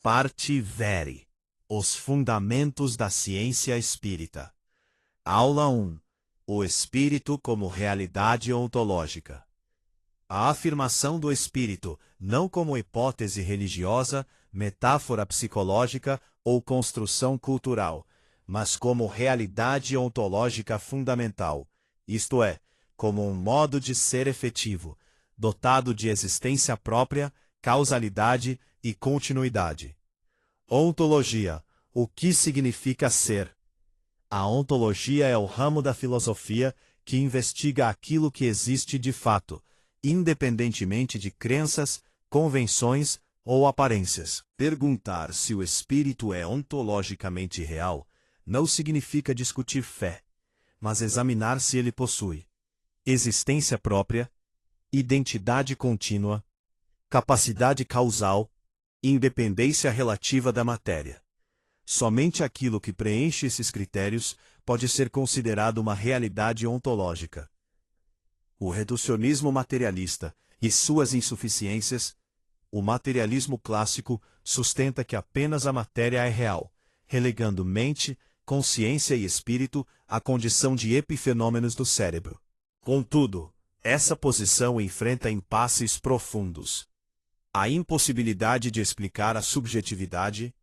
Parte Vere. Os fundamentos da ciência espírita. Aula 1. O espírito como realidade ontológica. A afirmação do espírito, não como hipótese religiosa, metáfora psicológica ou construção cultural, mas como realidade ontológica fundamental, isto é, como um modo de ser efetivo, dotado de existência própria, causalidade e continuidade. Ontologia. O que significa ser? A ontologia é o ramo da filosofia que investiga aquilo que existe de fato, independentemente de crenças, convenções ou aparências. Perguntar se o espírito é ontologicamente real não significa discutir fé, mas examinar se ele possui existência própria, identidade contínua, capacidade causal, independência relativa da matéria. Somente aquilo que preenche esses critérios pode ser considerado uma realidade ontológica. O reducionismo materialista e suas insuficiências, o materialismo clássico sustenta que apenas a matéria é real, relegando mente, consciência e espírito à condição de epifenômenos do cérebro. Contudo, essa posição enfrenta impasses profundos. A impossibilidade de explicar a subjetividade,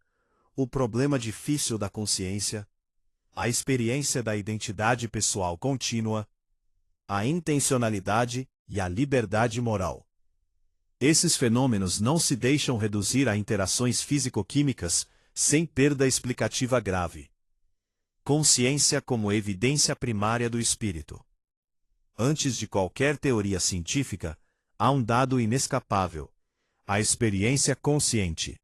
o problema difícil da consciência, a experiência da identidade pessoal contínua, a intencionalidade e a liberdade moral. Esses fenômenos não se deixam reduzir a interações físico-químicas sem perda explicativa grave. Consciência como evidência primária do espírito. Antes de qualquer teoria científica, há um dado inescapável: a experiência consciente.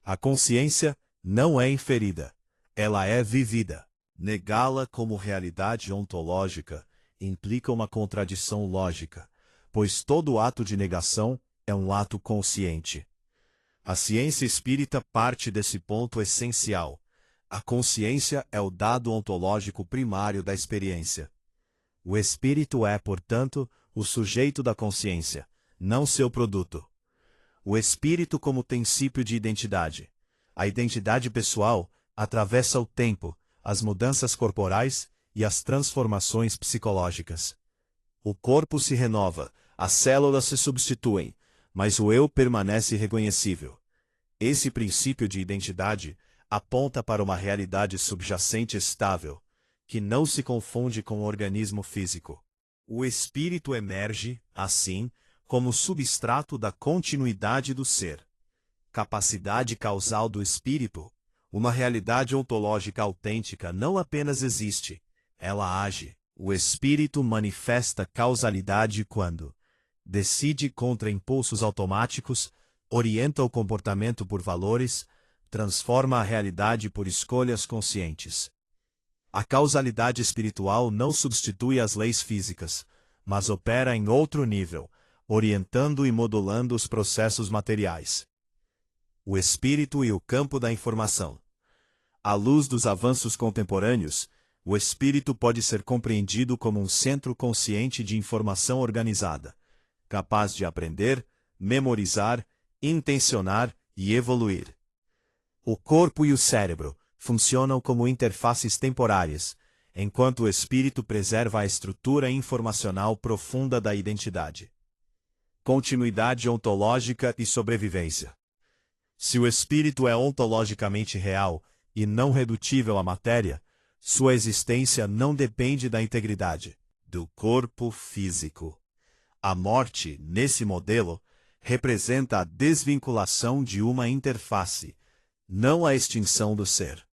A consciência não é inferida, ela é vivida. Negá-la como realidade ontológica implica uma contradição lógica, pois todo ato de negação é um ato consciente. A ciência espírita parte desse ponto essencial. A consciência é o dado ontológico primário da experiência. O espírito é, portanto, o sujeito da consciência, não seu produto. O espírito como princípio de identidade. A identidade pessoal atravessa o tempo, as mudanças corporais e as transformações psicológicas. O corpo se renova, as células se substituem, mas o eu permanece irreconhecível. Esse princípio de identidade aponta para uma realidade subjacente estável, que não se confunde com o organismo físico. O espírito emerge, assim, como substrato da continuidade do ser. Capacidade causal do espírito. Uma realidade ontológica autêntica não apenas existe, ela age. O espírito manifesta causalidade quando decide contra impulsos automáticos, orienta o comportamento por valores, transforma a realidade por escolhas conscientes. A causalidade espiritual não substitui as leis físicas, mas opera em outro nível, orientando e modulando os processos materiais. O espírito e o campo da informação. À luz dos avanços contemporâneos, o espírito pode ser compreendido como um centro consciente de informação organizada, capaz de aprender, memorizar, intencionar e evoluir. O corpo e o cérebro funcionam como interfaces temporárias, enquanto o espírito preserva a estrutura informacional profunda da identidade. Continuidade ontológica e sobrevivência. Se o espírito é ontologicamente real e não redutível à matéria, sua existência não depende da integridade do corpo físico. A morte, nesse modelo, representa a desvinculação de uma interface, não a extinção do ser.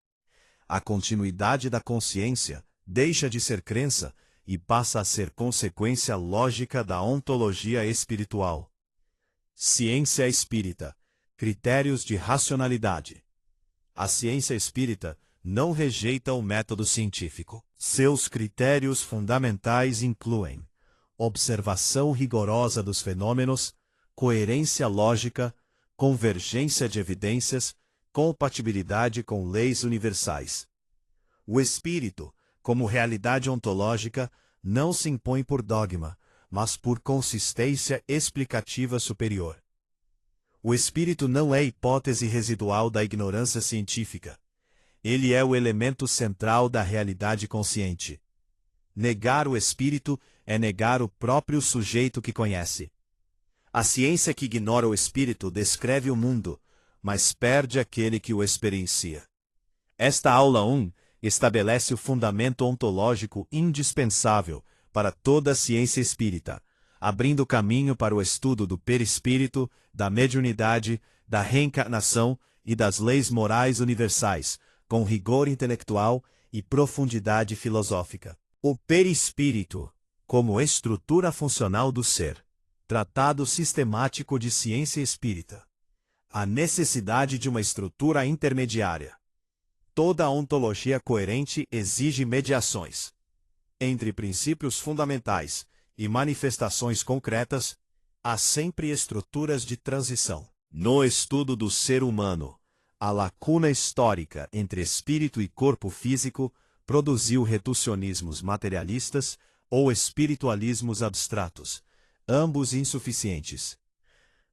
A continuidade da consciência deixa de ser crença e passa a ser consequência lógica da ontologia espiritual. Ciência espírita. Critérios de racionalidade. A ciência espírita não rejeita o método científico. Seus critérios fundamentais incluem observação rigorosa dos fenômenos, coerência lógica, convergência de evidências, compatibilidade com leis universais. O espírito, como realidade ontológica, não se impõe por dogma, mas por consistência explicativa superior. O espírito não é hipótese residual da ignorância científica. Ele é o elemento central da realidade consciente. Negar o espírito é negar o próprio sujeito que conhece. A ciência que ignora o espírito descreve o mundo, mas perde aquele que o experiencia. Esta aula 1 estabelece o fundamento ontológico indispensável para toda a ciência espírita, abrindo caminho para o estudo do perispírito, da mediunidade, da reencarnação e das leis morais universais, com rigor intelectual e profundidade filosófica. O perispírito, como estrutura funcional do ser. Tratado sistemático de ciência espírita. A necessidade de uma estrutura intermediária. Toda ontologia coerente exige mediações. Entre princípios fundamentais e manifestações concretas, há sempre estruturas de transição. No estudo do ser humano, a lacuna histórica entre espírito e corpo físico produziu reducionismos materialistas ou espiritualismos abstratos, ambos insuficientes.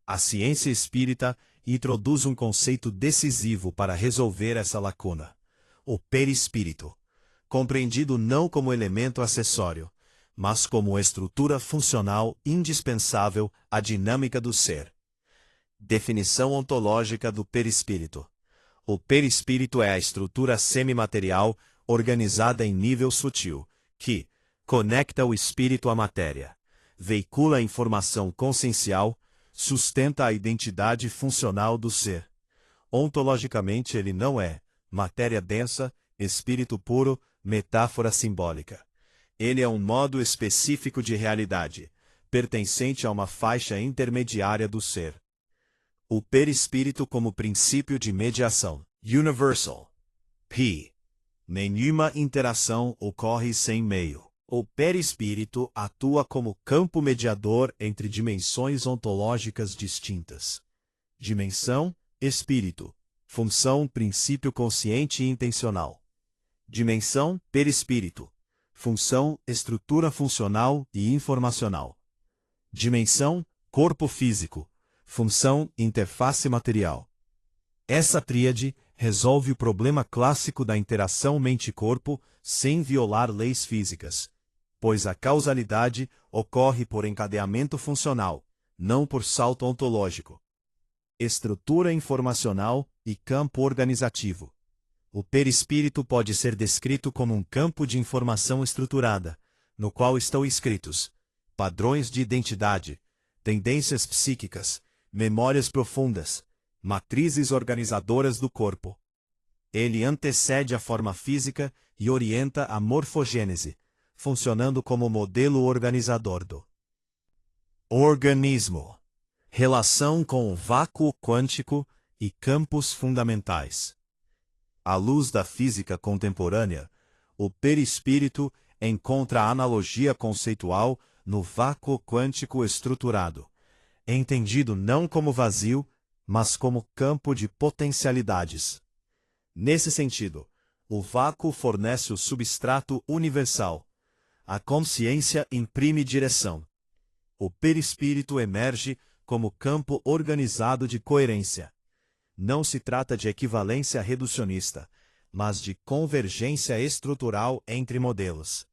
A ciência espírita introduz um conceito decisivo para resolver essa lacuna: o perispírito, compreendido não como elemento acessório, mas como estrutura funcional indispensável à dinâmica do ser. Definição ontológica do perispírito. O perispírito é a estrutura semimaterial organizada em nível sutil, que conecta o espírito à matéria, veicula a informação consciencial, sustenta a identidade funcional do ser. Ontologicamente ele não é matéria densa, espírito puro, metáfora simbólica. Ele é um modo específico de realidade, pertencente a uma faixa intermediária do ser. O perispírito como princípio de mediação. Universal. P. Nenhuma interação ocorre sem meio. O perispírito atua como campo mediador entre dimensões ontológicas distintas. Dimensão, espírito. Função, princípio consciente e intencional. Dimensão, perispírito. Função, estrutura funcional e informacional. Dimensão, corpo físico. Função, interface material. Essa tríade resolve o problema clássico da interação mente-corpo sem violar leis físicas, pois a causalidade ocorre por encadeamento funcional, não por salto ontológico. Estrutura informacional e campo organizativo. O perispírito pode ser descrito como um campo de informação estruturada, no qual estão inscritos padrões de identidade, tendências psíquicas, memórias profundas, matrizes organizadoras do corpo. Ele antecede a forma física e orienta a morfogênese, funcionando como modelo organizador do organismo. Relação com o vácuo quântico e campos fundamentais. À luz da física contemporânea, o perispírito encontra analogia conceitual no vácuo quântico estruturado, entendido não como vazio, mas como campo de potencialidades. Nesse sentido, o vácuo fornece o substrato universal. A consciência imprime direção. O perispírito emerge como campo organizado de coerência. Não se trata de equivalência reducionista, mas de convergência estrutural entre modelos.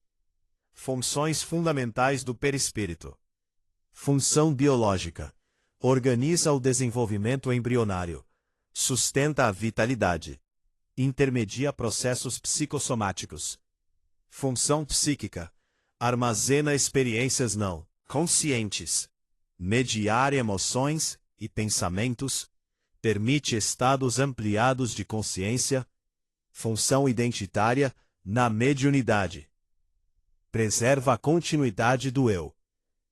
Funções fundamentais do perispírito. Função biológica. Organiza o desenvolvimento embrionário. Sustenta a vitalidade. Intermedia processos psicossomáticos. Função psíquica. Armazena experiências não conscientes. Mediar emoções e pensamentos. Permite estados ampliados de consciência. Função identitária na mediunidade. Preserva a continuidade do eu.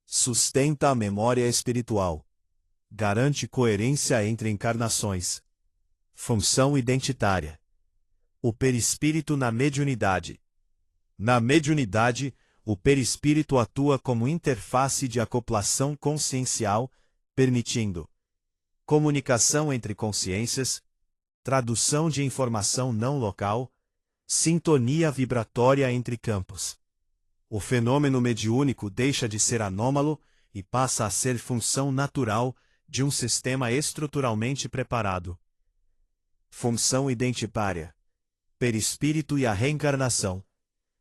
Sustenta a memória espiritual. Garante coerência entre encarnações. Função identitária. O perispírito na mediunidade. Na mediunidade, o perispírito atua como interface de acoplação consciencial, permitindo comunicação entre consciências, tradução de informação não local, sintonia vibratória entre campos. O fenômeno mediúnico deixa de ser anômalo e passa a ser função natural de um sistema estruturalmente preparado. Função identitária: perispírito e a reencarnação.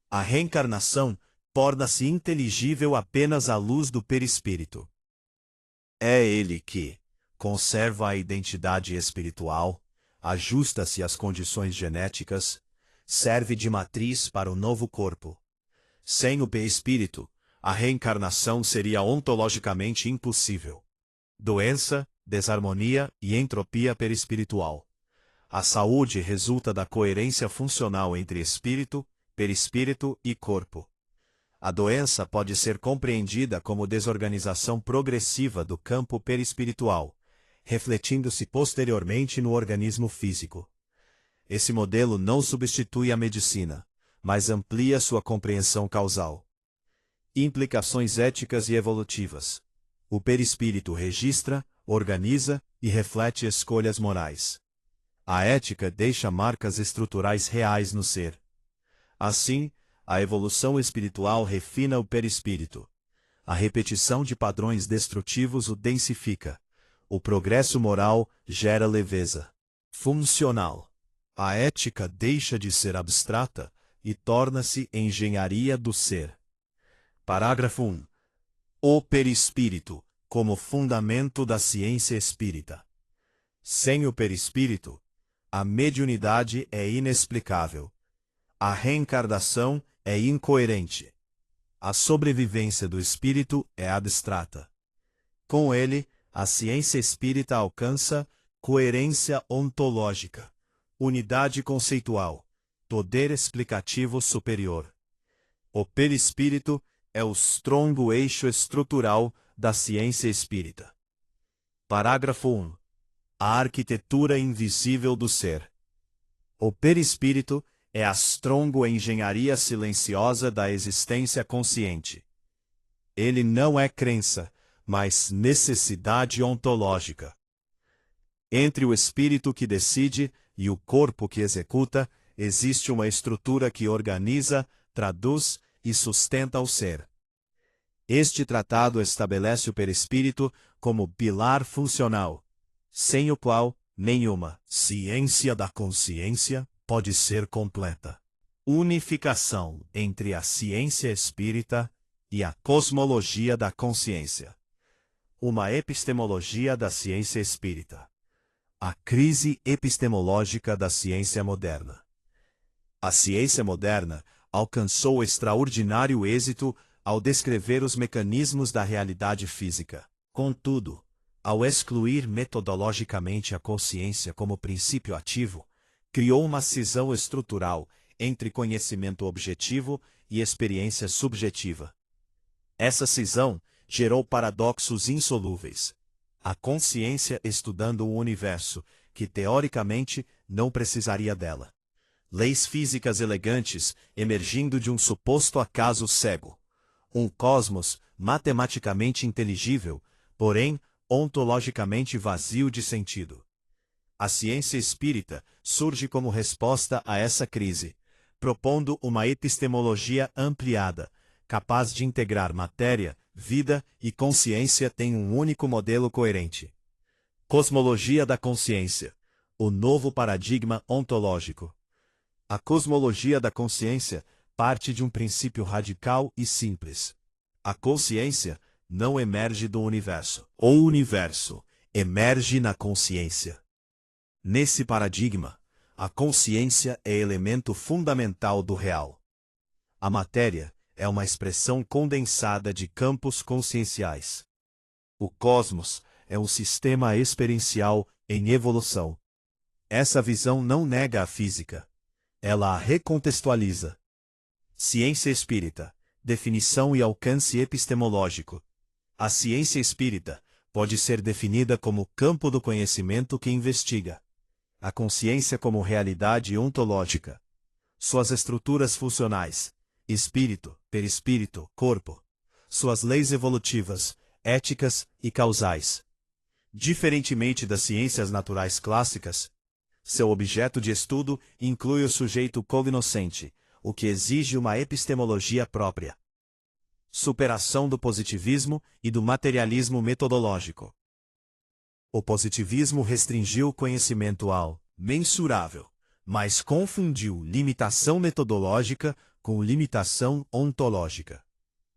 A reencarnação torna-se inteligível apenas à luz do perispírito. É ele que conserva a identidade espiritual, ajusta-se às condições genéticas, serve de matriz para o novo corpo. Sem o perispírito, a reencarnação seria ontologicamente impossível. Doença, desarmonia e entropia perispiritual. A saúde resulta da coerência funcional entre espírito, perispírito e corpo. A doença pode ser compreendida como desorganização progressiva do campo perispiritual, refletindo-se posteriormente no organismo físico. Esse modelo não substitui a medicina, mas amplia sua compreensão causal. Implicações éticas e evolutivas. O perispírito registra, organiza e reflete escolhas morais. A ética deixa marcas estruturais reais no ser. Assim, a evolução espiritual refina o perispírito. A repetição de padrões destrutivos o densifica. O progresso moral gera leveza. Funcional. A ética deixa de ser abstrata e torna-se engenharia do ser. Parágrafo 1. O perispírito, como fundamento da ciência espírita. Sem o perispírito, a mediunidade é inexplicável. A reencarnação é incoerente. A sobrevivência do espírito é abstrata. Com ele, a ciência espírita alcança coerência ontológica, unidade conceitual, poder explicativo superior. O perispírito é o strongo eixo estrutural da ciência espírita. Parágrafo 1. A arquitetura invisível do ser. O perispírito é a strongo engenharia silenciosa da existência consciente. Ele não é crença, mas necessidade ontológica. Entre o espírito que decide e o corpo que executa, existe uma estrutura que organiza, traduz e sustenta o ser. Este tratado estabelece o perispírito como pilar funcional, sem o qual nenhuma ciência da consciência pode ser completa. Unificação entre a ciência espírita e a cosmologia da consciência. Uma epistemologia da ciência espírita. A crise epistemológica da ciência moderna. A ciência moderna alcançou extraordinário êxito ao descrever os mecanismos da realidade física. Contudo, ao excluir metodologicamente a consciência como princípio ativo, criou uma cisão estrutural entre conhecimento objetivo e experiência subjetiva. Essa cisão gerou paradoxos insolúveis. A consciência estudando o universo, que teoricamente não precisaria dela. Leis físicas elegantes emergindo de um suposto acaso cego. Um cosmos matematicamente inteligível, porém ontologicamente vazio de sentido. A ciência espírita surge como resposta a essa crise, propondo uma epistemologia ampliada, capaz de integrar matéria, vida e consciência em um único modelo coerente. Cosmologia da consciência, o novo paradigma ontológico. A cosmologia da consciência parte de um princípio radical e simples. A consciência não emerge do universo. O universo emerge na consciência. Nesse paradigma, a consciência é elemento fundamental do real. A matéria é uma expressão condensada de campos conscienciais. O cosmos é um sistema experiencial em evolução. Essa visão não nega a física. Ela a recontextualiza. Ciência espírita, definição e alcance epistemológico. A ciência espírita pode ser definida como campo do conhecimento que investiga. A consciência como realidade ontológica. Suas estruturas funcionais, espírito, perispírito, corpo. Suas leis evolutivas, éticas e causais. Diferentemente das ciências naturais clássicas, seu objeto de estudo inclui o sujeito cognoscente, o que exige uma epistemologia própria. Superação do positivismo e do materialismo metodológico. O positivismo restringiu o conhecimento ao mensurável, mas confundiu limitação metodológica com limitação ontológica.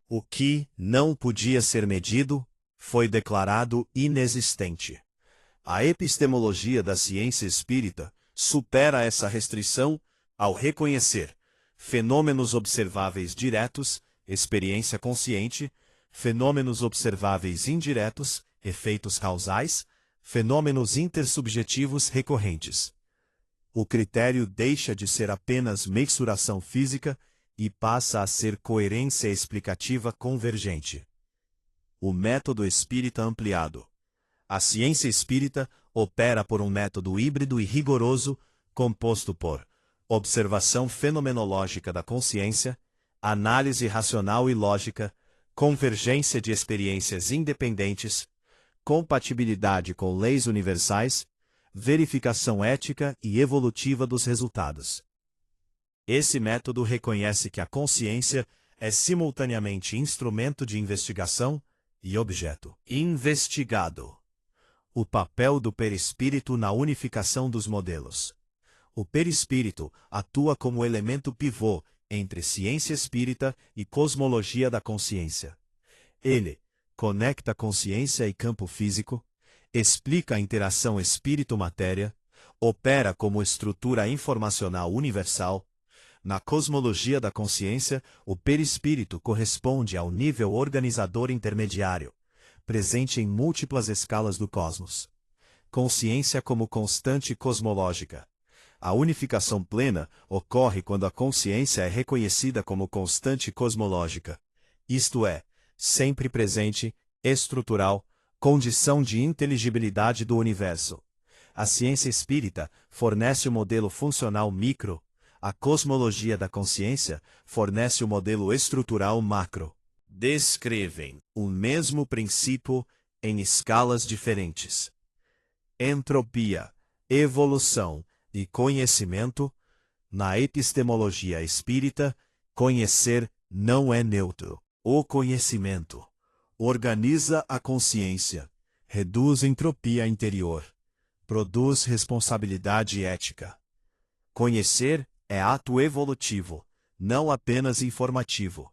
O que não podia ser medido foi declarado inexistente. A epistemologia da ciência espírita supera essa restrição ao reconhecer fenômenos observáveis diretos, experiência consciente, fenômenos observáveis indiretos, efeitos causais, fenômenos intersubjetivos recorrentes. O critério deixa de ser apenas mensuração física e passa a ser coerência explicativa convergente. O método espírita ampliado. A ciência espírita opera por um método híbrido e rigoroso, composto por observação fenomenológica da consciência, análise racional e lógica, convergência de experiências independentes, compatibilidade com leis universais, verificação ética e evolutiva dos resultados. Esse método reconhece que a consciência é simultaneamente instrumento de investigação e objeto investigado. O papel do perispírito na unificação dos modelos. O perispírito atua como elemento pivô entre ciência espírita e cosmologia da consciência. Ele conecta consciência e campo físico, explica a interação espírito-matéria, opera como estrutura informacional universal. Na cosmologia da consciência, o perispírito corresponde ao nível organizador intermediário, presente em múltiplas escalas do cosmos. Consciência como constante cosmológica. A unificação plena ocorre quando a consciência é reconhecida como constante cosmológica, isto é, sempre presente, estrutural, condição de inteligibilidade do universo. A ciência espírita fornece o modelo funcional micro, a cosmologia da consciência fornece o modelo estrutural macro. Descrevem o mesmo princípio em escalas diferentes. Entropia, evolução e conhecimento. Na epistemologia espírita, conhecer não é neutro. O conhecimento organiza a consciência, reduz entropia interior, produz responsabilidade ética. Conhecer é ato evolutivo, não apenas informativo.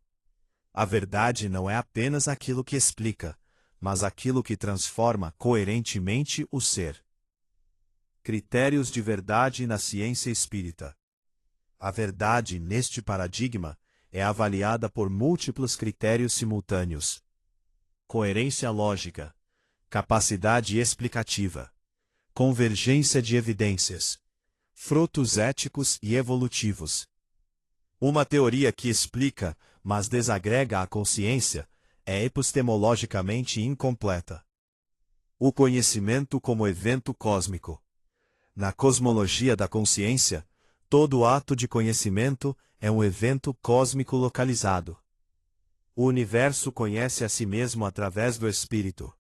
A verdade não é apenas aquilo que explica, mas aquilo que transforma coerentemente o ser. Critérios de verdade na ciência espírita. A verdade, neste paradigma, é avaliada por múltiplos critérios simultâneos. Coerência lógica, capacidade explicativa, convergência de evidências, frutos éticos e evolutivos. Uma teoria que explica, mas desagrega a consciência, é epistemologicamente incompleta. O conhecimento como evento cósmico. Na cosmologia da consciência, todo ato de conhecimento é um evento cósmico localizado. O universo conhece a si mesmo através do espírito.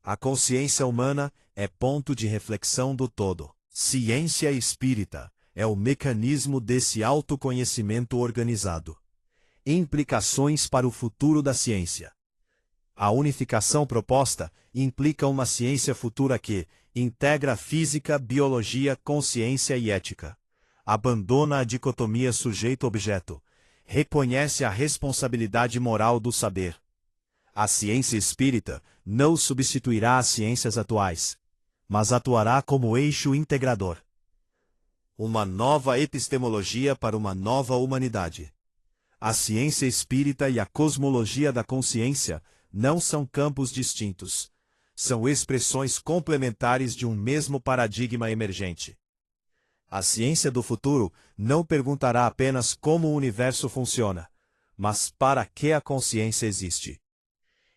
A consciência humana é ponto de reflexão do todo. Ciência espírita é o mecanismo desse autoconhecimento organizado. Implicações para o futuro da ciência. A unificação proposta implica uma ciência futura que integra física, biologia, consciência e ética. Abandona a dicotomia sujeito-objeto. Reconhece a responsabilidade moral do saber. A ciência espírita não substituirá as ciências atuais, mas atuará como eixo integrador. Uma nova epistemologia para uma nova humanidade. A ciência espírita e a cosmologia da consciência não são campos distintos. São expressões complementares de um mesmo paradigma emergente. A ciência do futuro não perguntará apenas como o universo funciona, mas para que a consciência existe.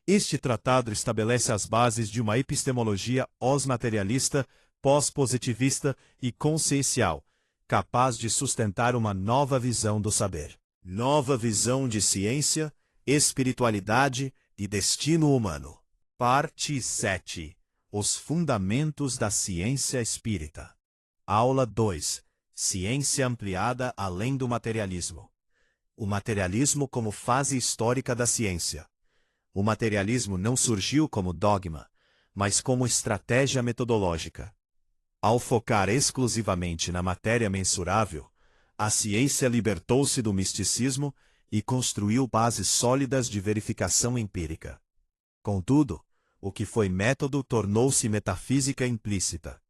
Este tratado estabelece as bases de uma epistemologia pós-materialista, pós-positivista e consciencial, capaz de sustentar uma nova visão do saber. Nova visão de ciência, espiritualidade e destino humano. Parte 7. Os fundamentos da ciência espírita. Aula 2. Ciência ampliada além do materialismo. O materialismo como fase histórica da ciência. O materialismo não surgiu como dogma, mas como estratégia metodológica. Ao focar exclusivamente na matéria mensurável, a ciência libertou-se do misticismo e construiu bases sólidas de verificação empírica. Contudo, o que foi método tornou-se metafísica implícita.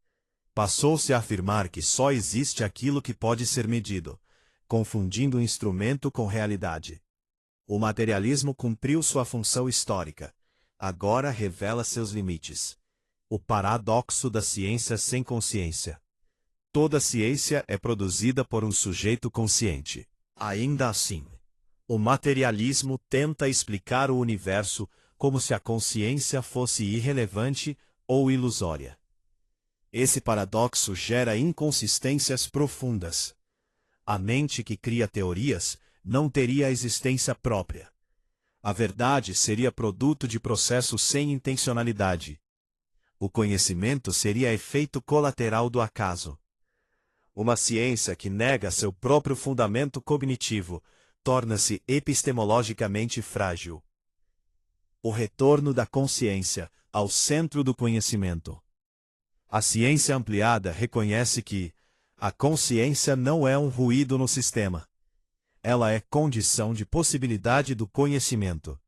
Passou-se a afirmar que só existe aquilo que pode ser medido, confundindo o instrumento com realidade. O materialismo cumpriu sua função histórica. Agora revela seus limites. O paradoxo da ciência sem consciência. Toda ciência é produzida por um sujeito consciente. Ainda assim, o materialismo tenta explicar o universo como se a consciência fosse irrelevante ou ilusória. Esse paradoxo gera inconsistências profundas. A mente que cria teorias não teria existência própria. A verdade seria produto de processos sem intencionalidade. O conhecimento seria efeito colateral do acaso. Uma ciência que nega seu próprio fundamento cognitivo torna-se epistemologicamente frágil. O retorno da consciência ao centro do conhecimento. A ciência ampliada reconhece que a consciência não é um ruído no sistema. Ela é condição de possibilidade do conhecimento.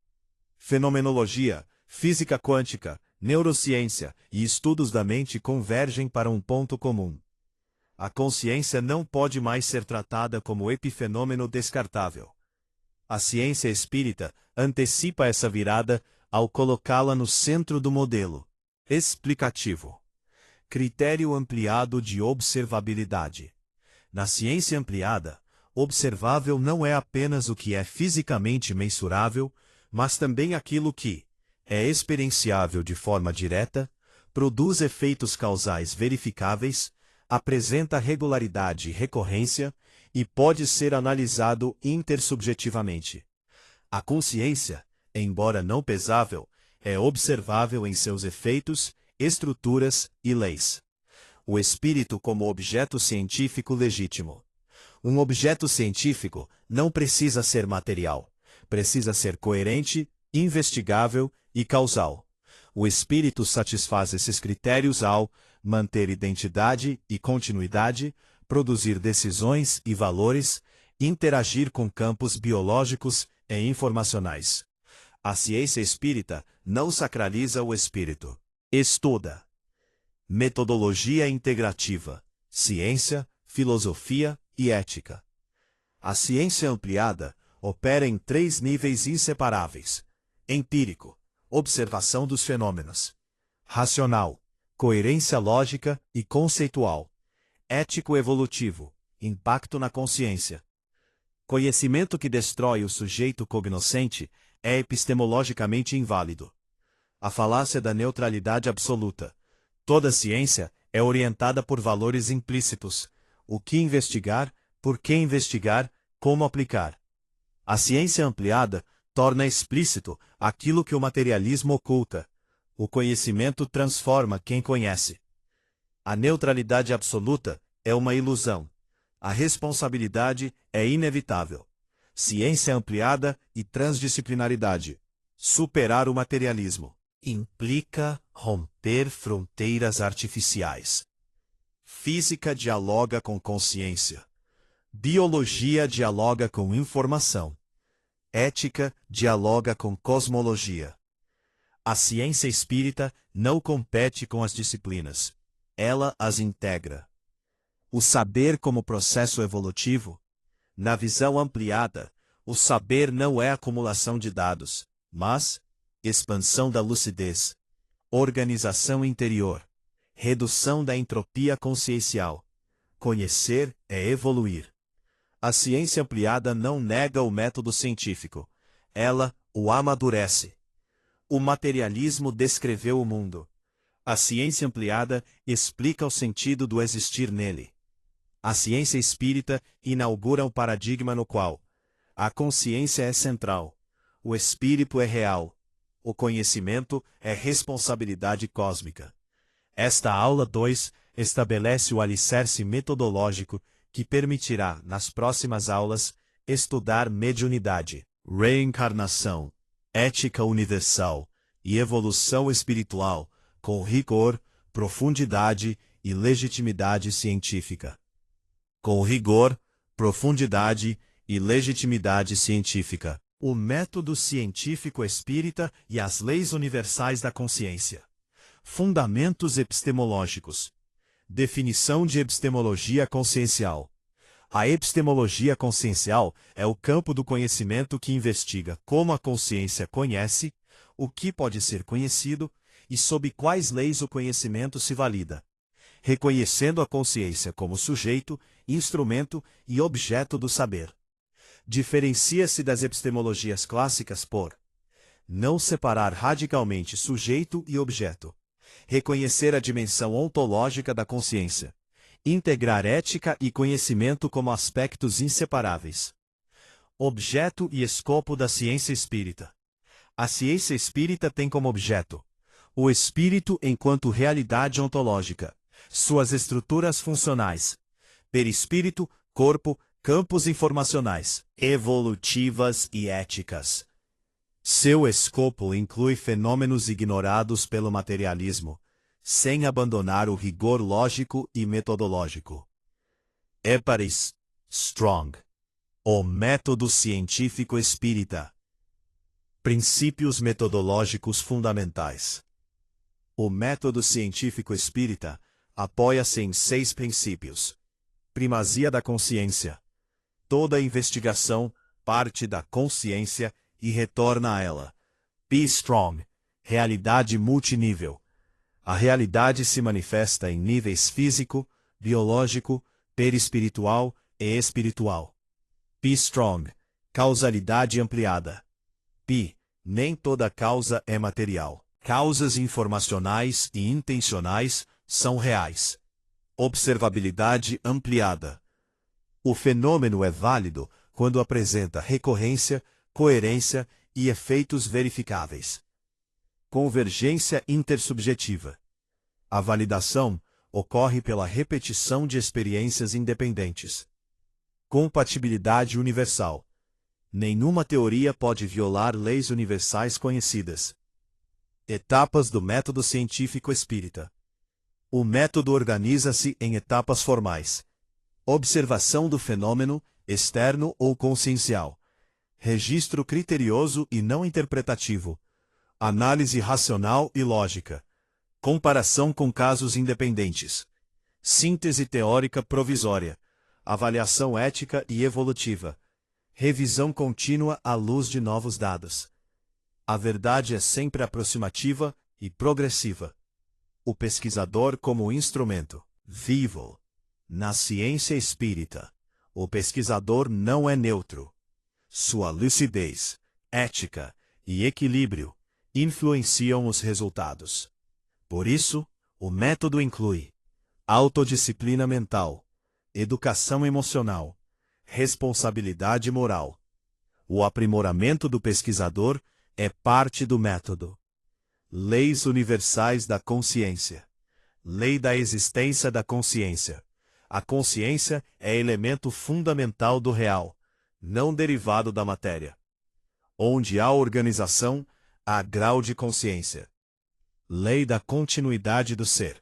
Fenomenologia, física quântica, neurociência e estudos da mente convergem para um ponto comum. A consciência não pode mais ser tratada como epifenômeno descartável. A ciência espírita antecipa essa virada ao colocá-la no centro do modelo explicativo. Critério ampliado de observabilidade. Na ciência ampliada, observável não é apenas o que é fisicamente mensurável, mas também aquilo que é experienciável de forma direta, produz efeitos causais verificáveis, apresenta regularidade e recorrência e pode ser analisado intersubjetivamente. A consciência, embora não pesável, é observável em seus efeitos, estruturas e leis. O espírito como objeto científico legítimo. Um objeto científico não precisa ser material, precisa ser coerente, investigável e causal. O espírito satisfaz esses critérios ao manter identidade e continuidade, produzir decisões e valores, interagir com campos biológicos e informacionais. A ciência espírita não sacraliza o espírito. Estuda. Metodologia integrativa, ciência, filosofia e ética. A ciência ampliada opera em 3 níveis inseparáveis: empírico, observação dos fenômenos; racional, coerência lógica e conceitual; ético-evolutivo, impacto na consciência. Conhecimento que destrói o sujeito cognoscente é epistemologicamente inválido. A falácia da neutralidade absoluta. Toda ciência é orientada por valores implícitos: o que investigar, por que investigar, como aplicar. A ciência ampliada torna explícito aquilo que o materialismo oculta. O conhecimento transforma quem conhece. A neutralidade absoluta é uma ilusão. A responsabilidade é inevitável. Ciência ampliada e transdisciplinaridade. Superar o materialismo implica romper fronteiras artificiais. Física dialoga com consciência. Biologia dialoga com informação. Ética dialoga com cosmologia. A ciência espírita não compete com as disciplinas. Ela as integra. O saber como processo evolutivo. Na visão ampliada, o saber não é acumulação de dados, mas expansão da lucidez, organização interior, redução da entropia consciencial. Conhecer é evoluir. A ciência ampliada não nega o método científico. Ela o amadurece. O materialismo descreveu o mundo. A ciência ampliada explica o sentido do existir nele. A ciência espírita inaugura um paradigma no qual a consciência é central, o espírito é real, o conhecimento é responsabilidade cósmica. Esta aula 2 estabelece o alicerce metodológico que permitirá, nas próximas aulas, estudar mediunidade, reencarnação, ética universal e evolução espiritual com rigor, profundidade e legitimidade científica. Com rigor, profundidade e legitimidade científica. O método científico espírita e as leis universais da consciência. Fundamentos epistemológicos. Definição de epistemologia consciencial. A epistemologia consciencial é o campo do conhecimento que investiga como a consciência conhece, o que pode ser conhecido e sob quais leis o conhecimento se valida, reconhecendo a consciência como sujeito, instrumento e objeto do saber. Diferencia-se das epistemologias clássicas por não separar radicalmente sujeito e objeto, reconhecer a dimensão ontológica da consciência, integrar ética e conhecimento como aspectos inseparáveis. Objeto e escopo da ciência espírita. A ciência espírita tem como objeto o espírito enquanto realidade ontológica, suas estruturas funcionais, perispírito, corpo, campos informacionais, evolutivas e éticas. Seu escopo inclui fenômenos ignorados pelo materialismo, sem abandonar o rigor lógico e metodológico. Éparis, Strong. O método científico espírita. Princípios metodológicos fundamentais. O método científico espírita apoia-se em 6 princípios. Primazia da consciência. Toda investigação parte da consciência e retorna a ela. Be Strong. Realidade multinível. A realidade se manifesta em níveis físico, biológico, perispiritual e espiritual. Be Strong. Causalidade ampliada. P. Nem toda causa é material. Causas informacionais e intencionais são reais. Observabilidade ampliada. O fenômeno é válido quando apresenta recorrência, coerência e efeitos verificáveis. Convergência intersubjetiva. A validação ocorre pela repetição de experiências independentes. Compatibilidade universal. Nenhuma teoria pode violar leis universais conhecidas. Etapas do método científico espírita. O método organiza-se em etapas formais. Observação do fenômeno, externo ou consciencial. Registro criterioso e não interpretativo. Análise racional e lógica. Comparação com casos independentes. Síntese teórica provisória. Avaliação ética e evolutiva. Revisão contínua à luz de novos dados. A verdade é sempre aproximativa e progressiva. O pesquisador como instrumento vivo. Na ciência espírita, o pesquisador não é neutro. Sua lucidez, ética e equilíbrio influenciam os resultados. Por isso, o método inclui autodisciplina mental, educação emocional, responsabilidade moral. O aprimoramento do pesquisador é parte do método. Leis universais da consciência. Lei da existência da consciência. A consciência é elemento fundamental do real, não derivado da matéria. Onde há organização, há grau de consciência. Lei da continuidade do ser.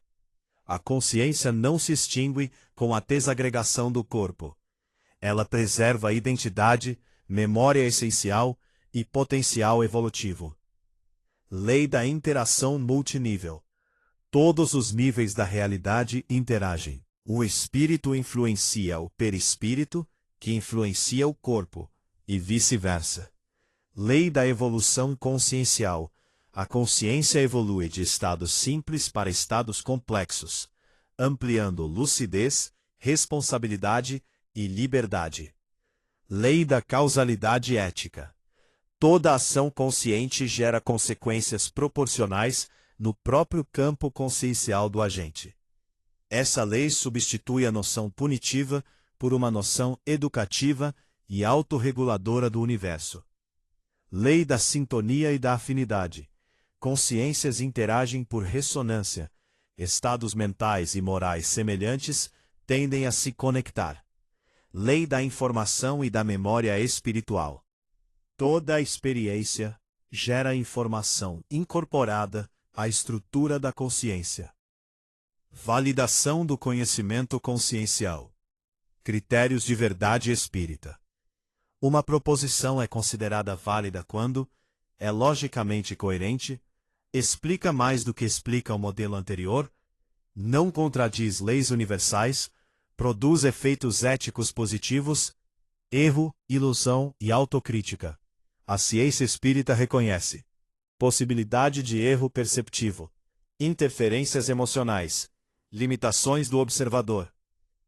A consciência não se extingue com a desagregação do corpo. Ela preserva a identidade, memória essencial e potencial evolutivo. Lei da interação multinível. Todos os níveis da realidade interagem. O espírito influencia o perispírito, que influencia o corpo, e vice-versa. Lei da evolução consciencial. A consciência evolui de estados simples para estados complexos, ampliando lucidez, responsabilidade e liberdade. Lei da causalidade ética. Toda ação consciente gera consequências proporcionais no próprio campo consciencial do agente. Essa lei substitui a noção punitiva por uma noção educativa e autorreguladora do universo. Lei da sintonia e da afinidade. Consciências interagem por ressonância. Estados mentais e morais semelhantes tendem a se conectar. Lei da informação e da memória espiritual. Toda a experiência gera informação incorporada A estrutura da consciência. Validação do conhecimento consciencial. Critérios de verdade espírita. Uma proposição é considerada válida quando é logicamente coerente, explica mais do que explica o modelo anterior, não contradiz leis universais, produz efeitos éticos positivos, erro, ilusão e autocrítica. A ciência espírita reconhece possibilidade de erro perceptivo, interferências emocionais, limitações do observador.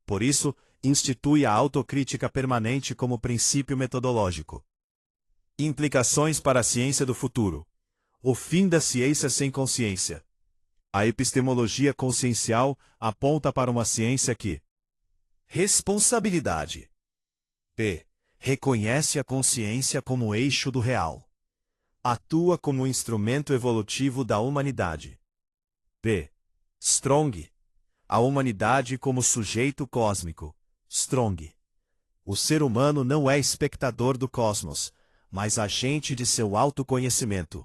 Por isso, institui a autocrítica permanente como princípio metodológico. Implicações para a ciência do futuro. O fim da ciência sem consciência. A epistemologia consciencial aponta para uma ciência que responsabilidade. P. Reconhece a consciência como eixo do real. Atua como instrumento evolutivo da humanidade. P. Strong. A humanidade como sujeito cósmico. Strong. O ser humano não é espectador do cosmos, mas agente de seu autoconhecimento.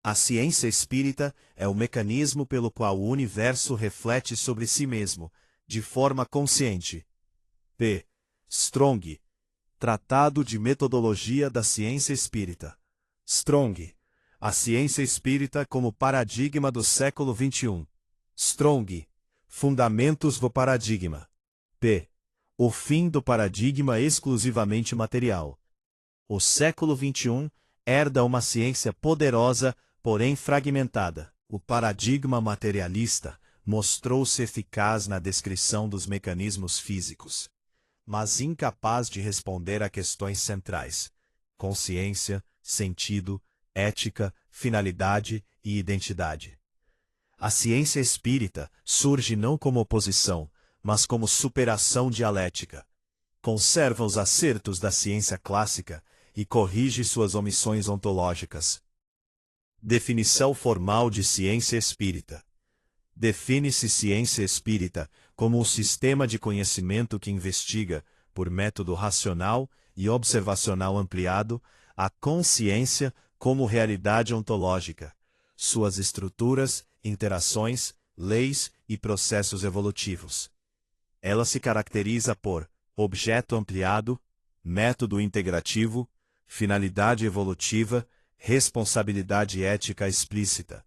A ciência espírita é o mecanismo pelo qual o universo reflete sobre si mesmo, de forma consciente. P. Strong. Tratado de Metodologia da Ciência Espírita. Strong. A ciência espírita como paradigma do século XXI. Strong. Fundamentos do paradigma. P. O fim do paradigma exclusivamente material. O século XXI herda uma ciência poderosa, porém fragmentada. O paradigma materialista mostrou-se eficaz na descrição dos mecanismos físicos, mas incapaz de responder a questões centrais: consciência, sentido, ética, finalidade e identidade. A ciência espírita surge não como oposição, mas como superação dialética. Conserva os acertos da ciência clássica e corrige suas omissões ontológicas. Definição formal de ciência espírita. Define-se ciência espírita como um sistema de conhecimento que investiga, por método racional e observacional ampliado, a consciência como realidade ontológica, suas estruturas, interações, leis e processos evolutivos. Ela se caracteriza por objeto ampliado, método integrativo, finalidade evolutiva, responsabilidade ética explícita.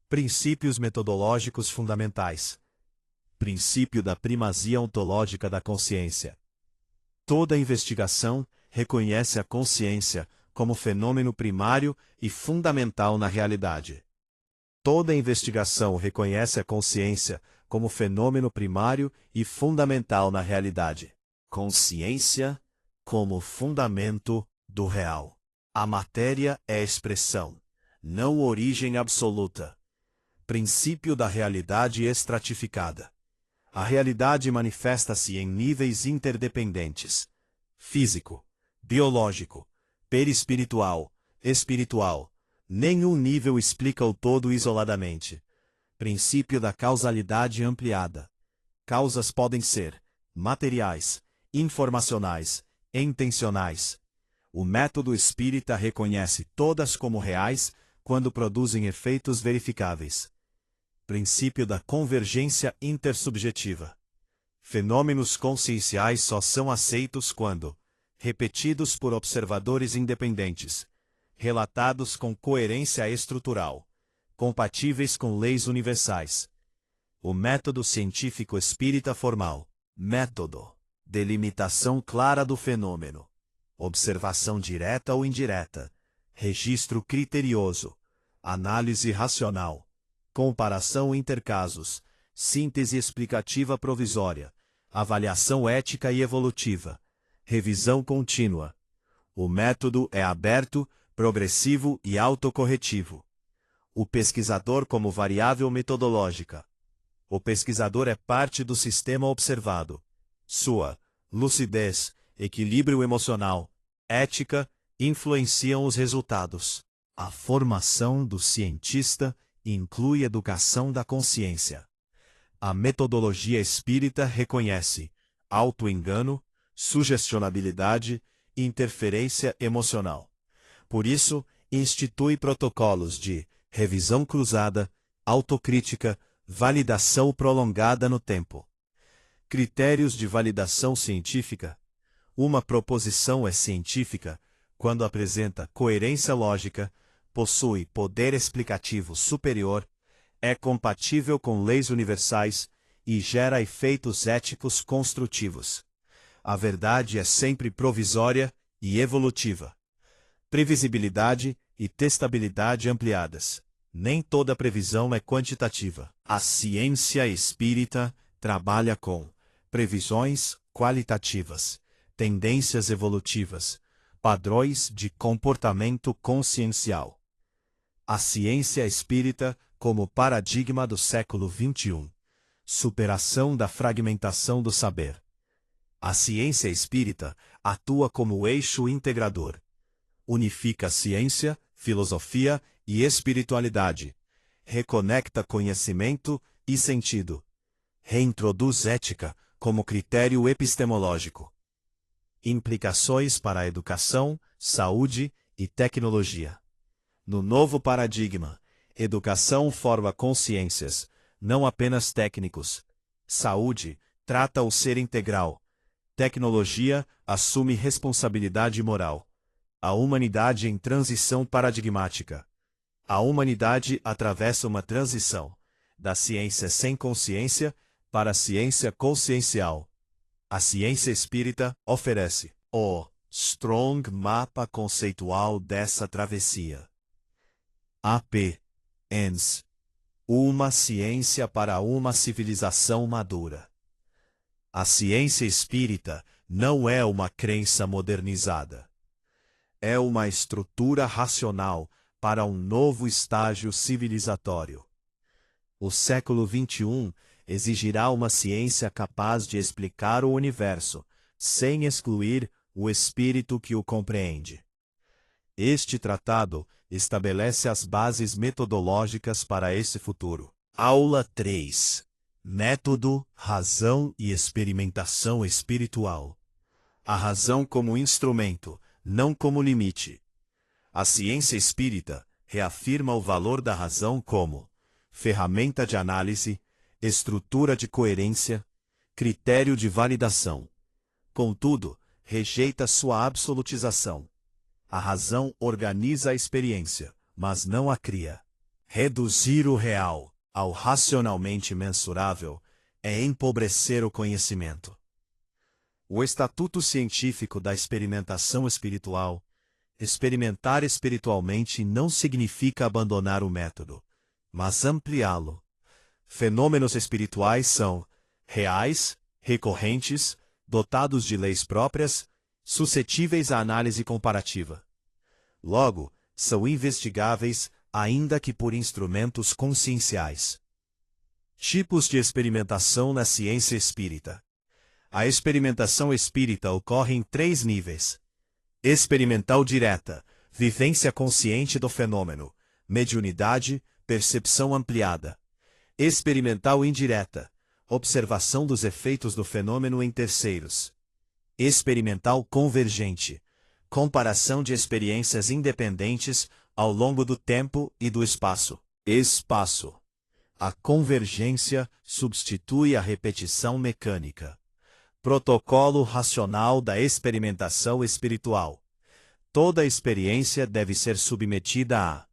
Princípios metodológicos fundamentais. Princípio da primazia ontológica da consciência. Toda investigação reconhece a consciência como fenômeno primário e fundamental na realidade. Toda investigação reconhece a consciência como fenômeno primário e fundamental na realidade. Consciência como fundamento do real. A matéria é expressão, não origem absoluta. Princípio da realidade estratificada. A realidade manifesta-se em níveis interdependentes: físico, biológico, perispiritual, espiritual. Nenhum nível explica o todo isoladamente. Princípio da causalidade ampliada. Causas podem ser materiais, informacionais, intencionais. O método espírita reconhece todas como reais quando produzem efeitos verificáveis. Princípio da convergência intersubjetiva. Fenômenos conscienciais só são aceitos quando repetidos por observadores independentes, relatados com coerência estrutural, compatíveis com leis universais. O método científico espírita formal. Método. Delimitação clara do fenômeno. Observação direta ou indireta. Registro criterioso. Análise racional. Comparação intercasos. Síntese explicativa provisória. Avaliação ética e evolutiva. Revisão contínua. O método é aberto, progressivo e autocorretivo. O pesquisador como variável metodológica. O pesquisador é parte do sistema observado. Sua lucidez, equilíbrio emocional, ética, influenciam os resultados. A formação do cientista inclui educação da consciência. A metodologia espírita reconhece auto-engano, sugestionabilidade e interferência emocional. Por isso, institui protocolos de revisão cruzada, autocrítica, validação prolongada no tempo. Critérios de validação científica. Uma proposição é científica quando apresenta coerência lógica, possui poder explicativo superior, é compatível com leis universais e gera efeitos éticos construtivos. A verdade é sempre provisória e evolutiva. Previsibilidade e testabilidade ampliadas. Nem toda previsão é quantitativa. A ciência espírita trabalha com previsões qualitativas, tendências evolutivas, padrões de comportamento consciencial. A ciência espírita como paradigma do século XXI. Superação da fragmentação do saber. A ciência espírita atua como eixo integrador. Unifica ciência, filosofia e espiritualidade. Reconecta conhecimento e sentido. Reintroduz ética como critério epistemológico. Implicações para a educação, saúde e tecnologia. No novo paradigma, educação forma consciências, não apenas técnicos. Saúde trata o ser integral. Tecnologia assume responsabilidade moral. A humanidade em transição paradigmática. A humanidade atravessa uma transição da ciência sem consciência para a ciência consciencial. A ciência espírita oferece o strong mapa conceitual dessa travessia. A.P. Enns. Uma ciência para uma civilização madura. A ciência espírita não é uma crença modernizada. É uma estrutura racional para um novo estágio civilizatório. O século XXI exigirá uma ciência capaz de explicar o universo, sem excluir o espírito que o compreende. Este tratado estabelece as bases metodológicas para esse futuro. Aula 3. Método, razão e experimentação espiritual. A razão como instrumento, não como limite. A ciência espírita reafirma o valor da razão como ferramenta de análise, estrutura de coerência, critério de validação. Contudo, rejeita sua absolutização. A razão organiza a experiência, mas não a cria. Reduzir o real ao racionalmente mensurável é empobrecer o conhecimento. O estatuto científico da experimentação espiritual. Experimentar espiritualmente não significa abandonar o método, mas ampliá-lo. Fenômenos espirituais são reais, recorrentes, dotados de leis próprias, suscetíveis à análise comparativa. Logo, são investigáveis, ainda que por instrumentos conscienciais. Tipos de experimentação na ciência espírita. A experimentação espírita ocorre em 3 níveis. Experimental direta, vivência consciente do fenômeno, mediunidade, percepção ampliada. Experimental indireta, observação dos efeitos do fenômeno em terceiros. Experimental convergente, comparação de experiências independentes ao longo do tempo e do espaço. Espaço. A convergência substitui a repetição mecânica. Protocolo racional da experimentação espiritual. Toda experiência deve ser submetida a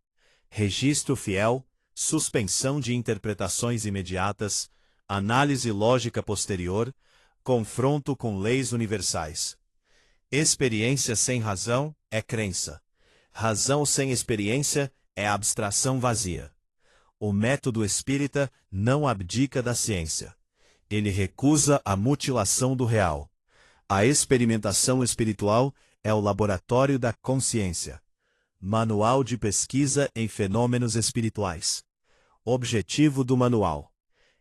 registro fiel, suspensão de interpretações imediatas, análise lógica posterior, confronto com leis universais. Experiência sem razão é crença. Razão sem experiência é abstração vazia. O método espírita não abdica da ciência. Ele recusa a mutilação do real. A experimentação espiritual é o laboratório da consciência. Manual de pesquisa em fenômenos espirituais. Objetivo do manual: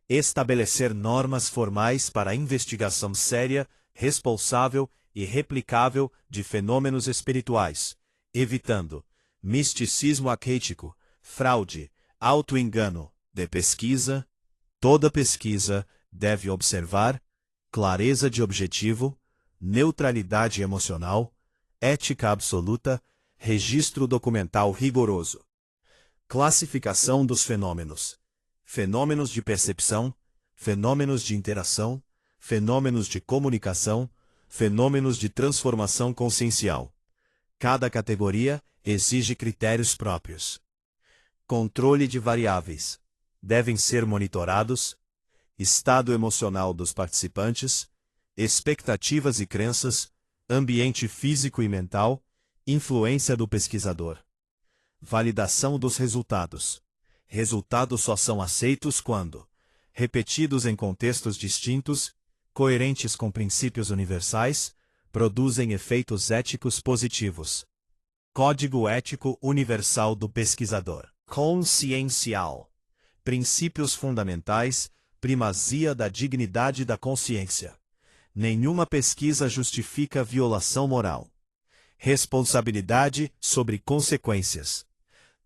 estabelecer normas formais para a investigação séria, responsável e replicável de fenômenos espirituais, evitando misticismo acrítico, fraude, auto-engano. De pesquisa, toda pesquisa deve observar clareza de objetivo, neutralidade emocional, ética absoluta, registro documental rigoroso. Classificação dos fenômenos: fenômenos de percepção, fenômenos de interação, fenômenos de comunicação, fenômenos de transformação consciencial. Cada categoria exige critérios próprios. Controle de variáveis: devem ser monitorados. Estado emocional dos participantes, expectativas e crenças, ambiente físico e mental, influência do pesquisador. Validação dos resultados: resultados só são aceitos quando repetidos em contextos distintos, coerentes com princípios universais, produzem efeitos éticos positivos. Código Ético Universal do Pesquisador. Consciencial: princípios fundamentais, primazia da dignidade da consciência. Nenhuma pesquisa justifica violação moral. Responsabilidade sobre consequências.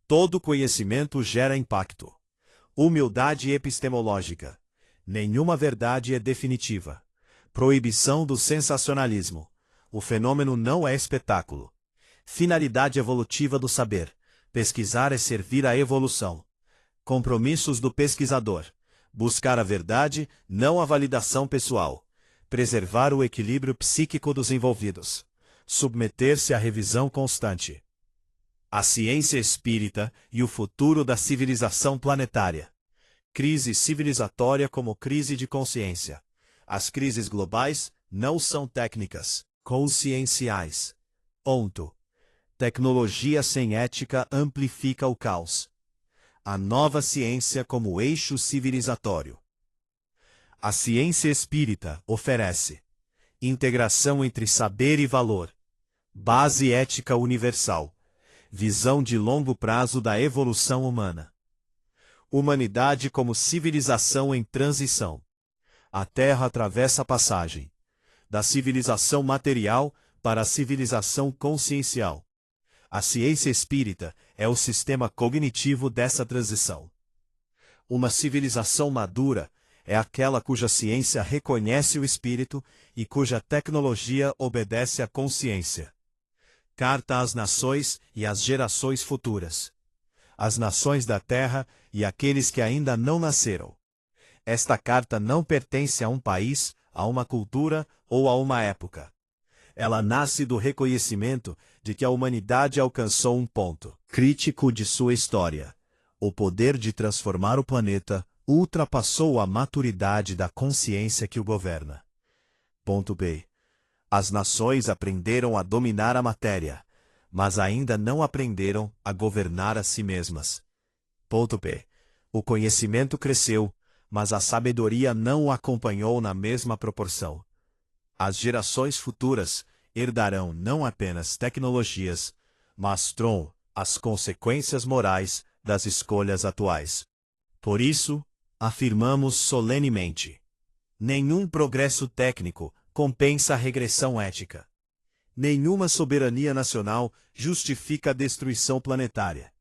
Todo conhecimento gera impacto. Humildade epistemológica: nenhuma verdade é definitiva. Proibição do sensacionalismo: o fenômeno não é espetáculo. Finalidade evolutiva do saber: pesquisar é servir à evolução. Compromissos do pesquisador: buscar a verdade, não a validação pessoal. Preservar o equilíbrio psíquico dos envolvidos. Submeter-se à revisão constante. A ciência espírita e o futuro da civilização planetária. Crise civilizatória como crise de consciência. As crises globais não são técnicas, conscienciais. Ponto. Tecnologia sem ética amplifica o caos. A nova ciência como eixo civilizatório. A ciência espírita oferece integração entre saber e valor, base ética universal, visão de longo prazo da evolução humana. Humanidade como civilização em transição. A Terra atravessa a passagem da civilização material para a civilização consciencial. A ciência espírita é o sistema cognitivo dessa transição. Uma civilização madura é aquela cuja ciência reconhece o espírito e cuja tecnologia obedece à consciência. Carta às nações e às gerações futuras. As nações da Terra e aqueles que ainda não nasceram. Esta carta não pertence a um país, a uma cultura ou a uma época. Ela nasce do reconhecimento de que a humanidade alcançou um ponto crítico de sua história. O poder de transformar o planeta ultrapassou a maturidade da consciência que o governa. Ponto B. As nações aprenderam a dominar a matéria, mas ainda não aprenderam a governar a si mesmas. Ponto P. O conhecimento cresceu, mas a sabedoria não o acompanhou na mesma proporção. As gerações futuras herdarão não apenas tecnologias, mas as consequências morais das escolhas atuais. Por isso, afirmamos solenemente: nenhum progresso técnico compensa a regressão ética. Nenhuma soberania nacional justifica a destruição planetária.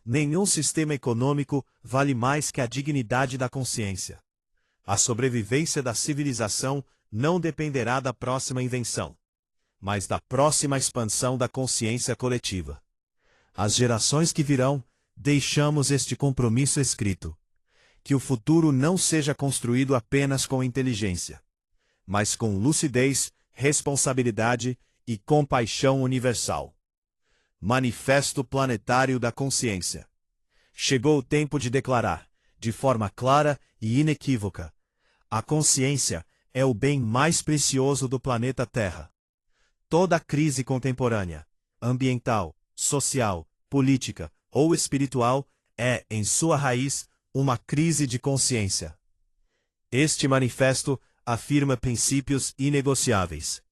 Nenhum sistema econômico vale mais que a dignidade da consciência. A sobrevivência da civilização não dependerá da próxima invenção, mas da próxima expansão da consciência coletiva. Às gerações que virão, deixamos este compromisso escrito: que o futuro não seja construído apenas com inteligência, mas com lucidez, responsabilidade e compaixão universal. Manifesto Planetário da Consciência. Chegou o tempo de declarar, de forma clara e inequívoca: a consciência é o bem mais precioso do planeta Terra. Toda crise contemporânea, ambiental, social, política ou espiritual, é, em sua raiz, uma crise de consciência. Este manifesto afirma princípios inegociáveis.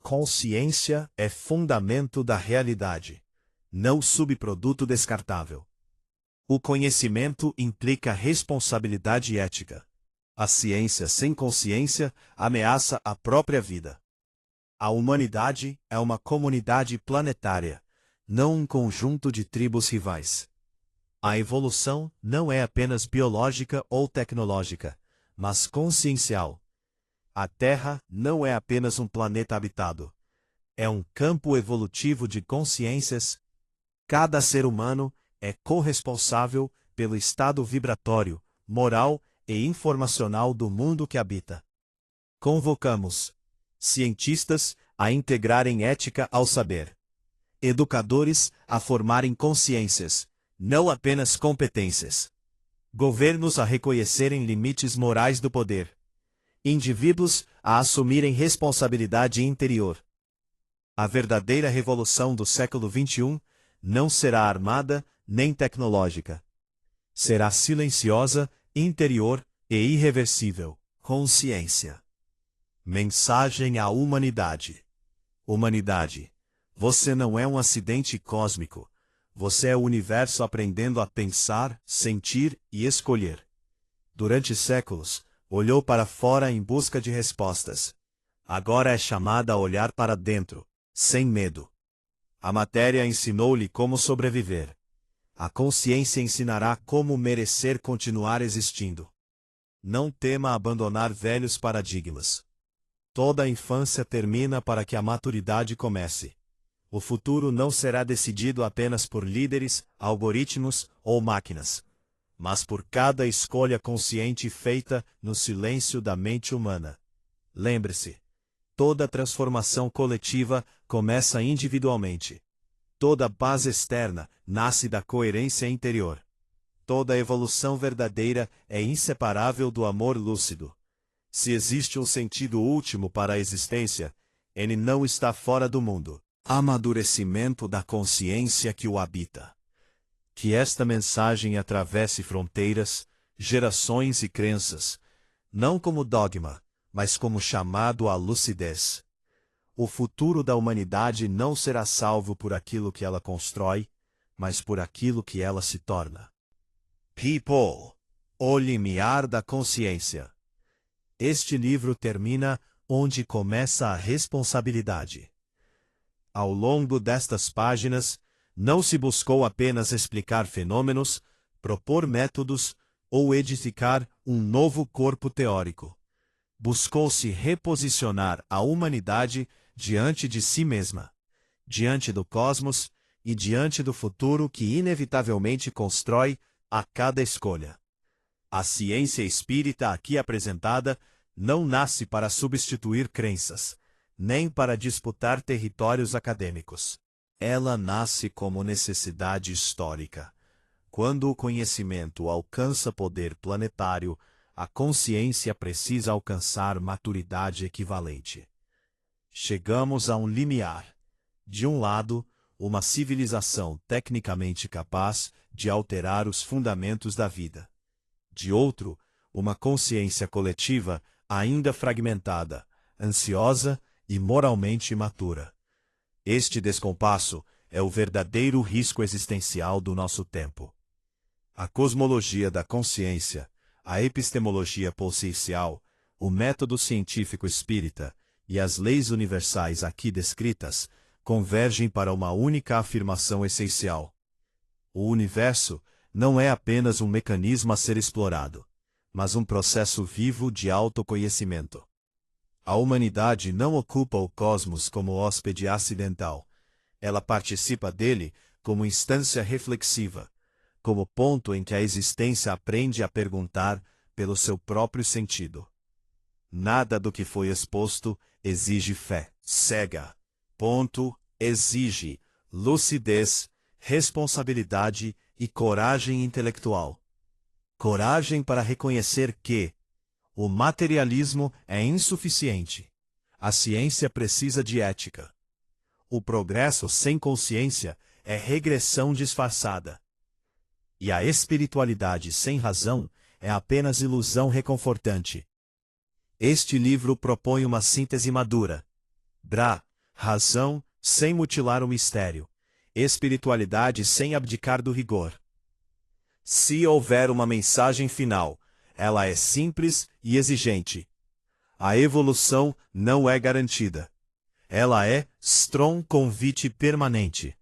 Consciência é fundamento da realidade, não subproduto descartável. O conhecimento implica responsabilidade ética. A ciência sem consciência ameaça a própria vida. A humanidade é uma comunidade planetária, não um conjunto de tribos rivais. A evolução não é apenas biológica ou tecnológica, mas consciencial. A Terra não é apenas um planeta habitado. É um campo evolutivo de consciências. Cada ser humano é corresponsável pelo estado vibratório, moral e informacional do mundo que habita. Convocamos cientistas a integrarem ética ao saber, educadores a formarem consciências, não apenas competências, governos a reconhecerem limites morais do poder, indivíduos a assumirem responsabilidade interior. A verdadeira revolução do século XXI não será armada nem tecnológica. Será silenciosa, interior e irreversível. Consciência. Mensagem à humanidade. Humanidade, você não é um acidente cósmico. Você é o universo aprendendo a pensar, sentir e escolher. Durante séculos, olhou para fora em busca de respostas. Agora é chamada a olhar para dentro, sem medo. A matéria ensinou-lhe como sobreviver. A consciência ensinará como merecer continuar existindo. Não tema abandonar velhos paradigmas. Toda a infância termina para que a maturidade comece. O futuro não será decidido apenas por líderes, algoritmos ou máquinas, mas por cada escolha consciente feita no silêncio da mente humana. Lembre-se, toda transformação coletiva começa individualmente. Toda base externa nasce da coerência interior. Toda evolução verdadeira é inseparável do amor lúcido. Se existe um sentido último para a existência, ele não está fora do mundo. Amadurecimento da consciência que o habita. Que esta mensagem atravesse fronteiras, gerações e crenças, não como dogma, mas como chamado à lucidez. O futuro da humanidade não será salvo por aquilo que ela constrói, mas por aquilo que ela se torna. People, o limiar da consciência. Este livro termina onde começa a responsabilidade. Ao longo destas páginas, não se buscou apenas explicar fenômenos, propor métodos ou edificar um novo corpo teórico. Buscou-se reposicionar a humanidade diante de si mesma, diante do cosmos e diante do futuro que inevitavelmente constrói a cada escolha. A ciência espírita aqui apresentada não nasce para substituir crenças, nem para disputar territórios acadêmicos. Ela nasce como necessidade histórica. Quando o conhecimento alcança poder planetário, a consciência precisa alcançar maturidade equivalente. Chegamos a um limiar. De um lado, uma civilização tecnicamente capaz de alterar os fundamentos da vida. De outro, uma consciência coletiva ainda fragmentada, ansiosa e moralmente imatura. Este descompasso é o verdadeiro risco existencial do nosso tempo. A cosmologia da consciência, a epistemologia consciencial, o método científico espírita e as leis universais aqui descritas convergem para uma única afirmação essencial. O universo não é apenas um mecanismo a ser explorado, mas um processo vivo de autoconhecimento. A humanidade não ocupa o cosmos como hóspede acidental. Ela participa dele como instância reflexiva, como ponto em que a existência aprende a perguntar pelo seu próprio sentido. Nada do que foi exposto exige fé cega. Exige lucidez, responsabilidade e coragem intelectual. Coragem para reconhecer que o materialismo é insuficiente. A ciência precisa de ética. O progresso sem consciência é regressão disfarçada. E a espiritualidade sem razão é apenas ilusão reconfortante. Este livro propõe uma síntese madura. Razão sem mutilar o mistério. Espiritualidade sem abdicar do rigor. Se houver uma mensagem final, ela é simples e exigente. A evolução não é garantida. Ela é strong convite permanente.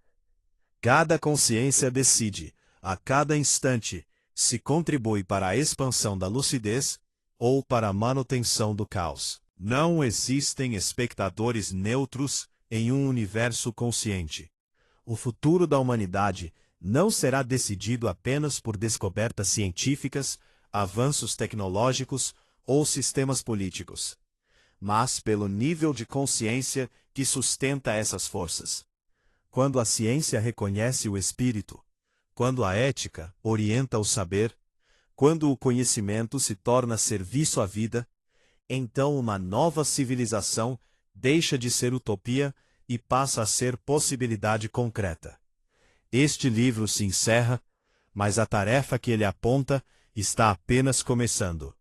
Cada consciência decide, a cada instante, se contribui para a expansão da lucidez ou para a manutenção do caos. Não existem espectadores neutros em um universo consciente. O futuro da humanidade não será decidido apenas por descobertas científicas, avanços tecnológicos ou sistemas políticos, mas pelo nível de consciência que sustenta essas forças. Quando a ciência reconhece o espírito, quando a ética orienta o saber, quando o conhecimento se torna serviço à vida, então uma nova civilização deixa de ser utopia e passa a ser possibilidade concreta. Este livro se encerra, mas a tarefa que ele aponta está apenas começando.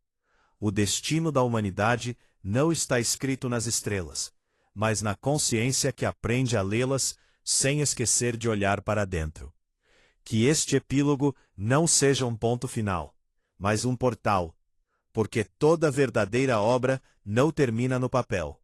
O destino da humanidade não está escrito nas estrelas, mas na consciência que aprende a lê-las sem esquecer de olhar para dentro. Que este epílogo não seja um ponto final, mas um portal, porque toda verdadeira obra não termina no papel.